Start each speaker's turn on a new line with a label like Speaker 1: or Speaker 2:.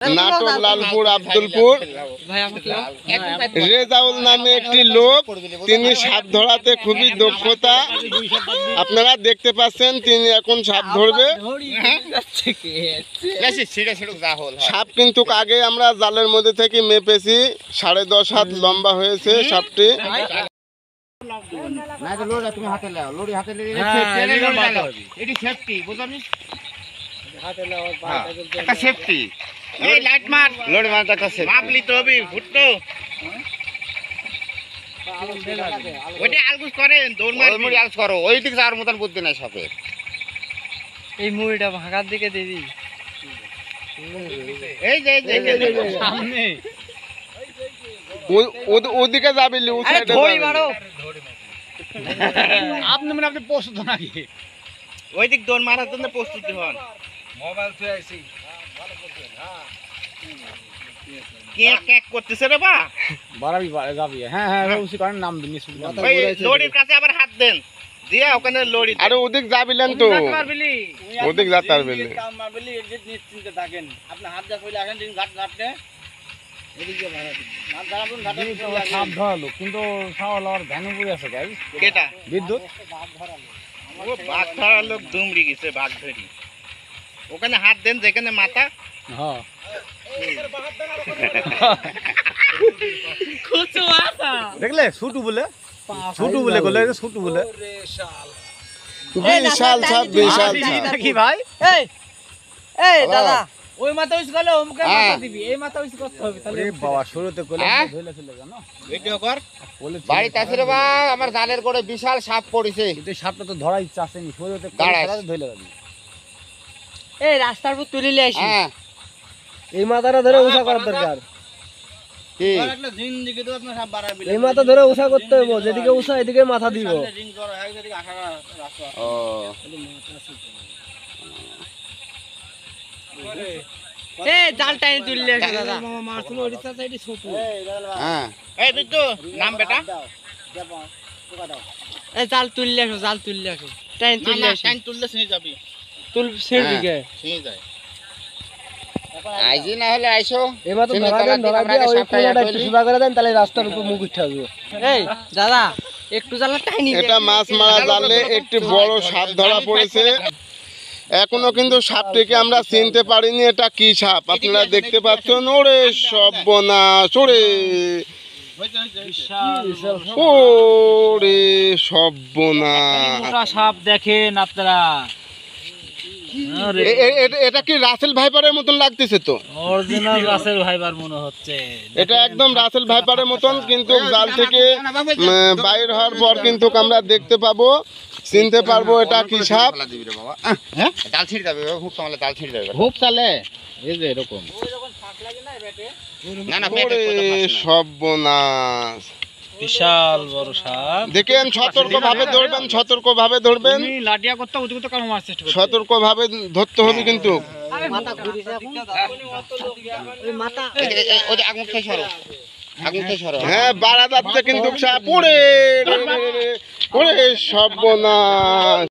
Speaker 1: নাটোর লালপুর আব্দুলপুর রেজাউল নামে একটি লোক, তিনি সাপ ধরাতে খুবই দক্ষতা। আপনারা দেখতে পাচ্ছেন তিনি এখন সাপ ধরবে। সাপ কিন্তু আগে আমরা জালের মধ্যে থেকে মেপেছি, 10.5 হাত লম্বা হয়েছে সাপটি।
Speaker 2: এই মুড়িটা ভাঙার দিকে দিবি,
Speaker 1: ওদিকে যাবি,
Speaker 2: আপনি মানে আপনি প্রস্তুত নাকি? ওই দিক দৌড় মারার জন্য প্রস্তুতি হন। মোবাইল তো আইছি কেক করতেছে রে বা বাড়াবি যাবি। হ্যাঁ হ্যাঁ উসি করেন, নাম দিন শুধু ওই লড়ির কাছে আবার হাত দেন দিয়া ওখানে লড়ি।
Speaker 1: আরে ওদিক যাবিলেন তো, ওদিক যেতে পারবেন
Speaker 2: কাম মারবলি এডিট নিশ্চিন্তে থাকেন। আপনি হাত দা কইলা এখন দিন ঘাট ঘাটে এদিকে মারা দিন মাছ ধরাবুন ঘাটে সাপ ধরালো, কিন্তু সাওয়ালার ধ্যানে পড়ে আছে গাইস। কেটা বিদ্যুৎ ও বাঘ ধরার লোক দুমড়ি গেছে, বাঘ ধরি ওখানে হাত দেন যেখানে মাথা। হ্যাঁ দেখলে ছুটু বলে গলে ছুটু বলে
Speaker 1: বিশাল সাপ, বিশাল
Speaker 2: কি ভাই। এই এই দাদা ওই মাথা উইস গলে ওমকে মাথা দিবি, এই মাথা উইস করতে হবে। তাহলে বাবা শুরুতে কইলে ধইলা চলে জানো ভিডিও কর
Speaker 1: বাড়িতে আছে রে বা আমার জালের করে বিশাল সাপ পড়িছে।
Speaker 2: কিন্তু সাপটা তো ধরা ইচ্ছা আছে নি, শুরুতে ধইলা যাবি। এই রাস্তার উপর তুলিলে আসি। হ্যাঁ এই মাথাটা ধরে উঠা করার দরকার। কি একটা দিন দিকে তো আপনি সাপ বাড়াবি, এই মাথা ধরে উঠা করতে হবে, যেদিকে উঠা এদিকে মাথা দিব। রিং করা হয় যদি আশা রাস্তা। ও এই জাল টাইনে তুললে আসো দাদা। মাছ তো ওড়িশা সাইডে ছোট। হ্যাঁ এই বিদ্যু নাম বেটা এই জাল তুললে আসো, জাল তুললে আসো, টাইন তুললে আসো। টাইন তুললে ছিঁড়ে যাবি, তুল ছিঁড়ে দিকে ছিঁড়ে যায়।
Speaker 1: আইজি না হলে আইসো,
Speaker 2: এবার তো ধরা দিয়ে ওই কোণাটা একটু সুদা করে দেন, তাহলে রাস্তার উপর মুখ উঠে আসবে। এই দাদা একটু জালটা টাইনি,
Speaker 1: এটা মাছ মারা জালে একটি বড় সাপ ধরা পড়েছে। এখনো কিন্তু সাপটিকে আমরা চিনতে পারিনি এটা কি সাপ। আপনারা দেখতে পাচ্ছেন, ওরে সর্বনাশ, ওরে ওরে সর্বনাশ
Speaker 2: সাপ দেখেন আপনারা।
Speaker 1: এটা কি রাসেল ভাইপারের মতন লাগতেছে তো,
Speaker 2: অরিজিনাল রাসেল ভাইপার মনে হচ্ছে।
Speaker 1: এটা একদম রাসেল ভাইপারের মতন, কিন্তু জাল থেকে বাইর হওয়ার পর কিন্তু আমরা দেখতে পাবো, চিনতে পারবো এটা কি সাপ।
Speaker 2: জাল ছিঁড়ে যাবে, হুক সামলে জাল ছিঁড়ে যাবে, হুক চালে এই যে এরকম।
Speaker 1: না না সর্বনাশ,
Speaker 2: বিশাল বড় সাপ।
Speaker 1: দেখেন সতর্কভাবে ধরবেন, সতর্কভাবে ধরবেন,
Speaker 2: লাঠিয়া করতে অতিরিক্ত কাম মারার চেষ্টা করবেন,
Speaker 1: সতর্কভাবে ধরতে হবে কিন্তু।
Speaker 2: মাথা ঘুরিছে এখন ওই মাথা
Speaker 1: ওই আগুন খেয়ে সরো, আগুন খেয়ে সরো। হ্যাঁ বাড়া যাচ্ছে কিন্তু সাপ, ওরে ওরে সর্বনাশ।